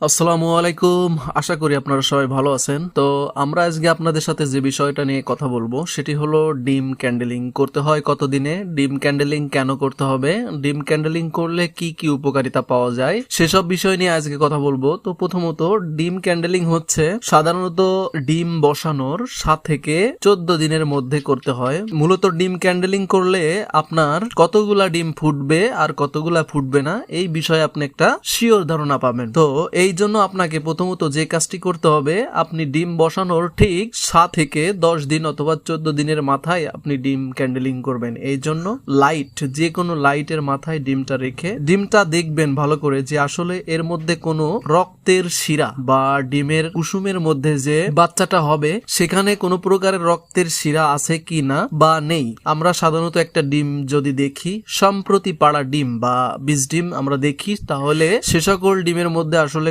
আসসালামু আলাইকুম। আশা করি আপনারা সবাই ভালো আছেন। তো আমরা আজকে আপনাদের সাথে যে বিষয়টা নিয়ে কথা বলবো সেটি হলো ডিম ক্যান্ডেলিং করতে হয় কতদিনে, ডিম ক্যান্ডেলিং কেন করতে হবে, ডিম ক্যান্ডেলিং করলে কি কি উপকারিতা পাওয়া যায় সেসব বিষয় নিয়ে আজকে কথা বলবো। তো প্রথমত ডিম ক্যান্ডেলিং হচ্ছে সাধারণত ডিম বসানোর 7 থেকে 14 দিনের মধ্যে করতে হয়। মূলত ডিম ক্যান্ডেলিং করলে আপনার কতগুলা ডিম ফুটবে আর কতগুলা ফুটবে না এই বিষয়ে আপনি একটা শিওর ধারণা পাবেন। তো এই জন্য আপনাকে প্রথমত যে কাজটি করতে হবে, আপনি ডিম বসানোর ঠিক 7 থেকে 10 দিন অথবা 14 দিনের মাথায় আপনি ডিম ক্যান্ডেলিং করবেন। এই জন্য লাইট, যে কোনো লাইটের মাথায় ডিমটা রেখে ডিমটা দেখবেন ভালো করে যে আসলে এর মধ্যে কোনো রক্তের শিরা বা ডিমের কুসুমের মধ্যে যে বাচ্চাটা হবে সেখানে কোনো প্রকারের রক্তের শিরা আছে কি না বা নেই। আমরা সাধারণত একটা ডিম যদি দেখি, সম্প্রতি পাড়া ডিম বা বীজ ডিম আমরা দেখি, তাহলে সে সকল ডিমের মধ্যে আসলে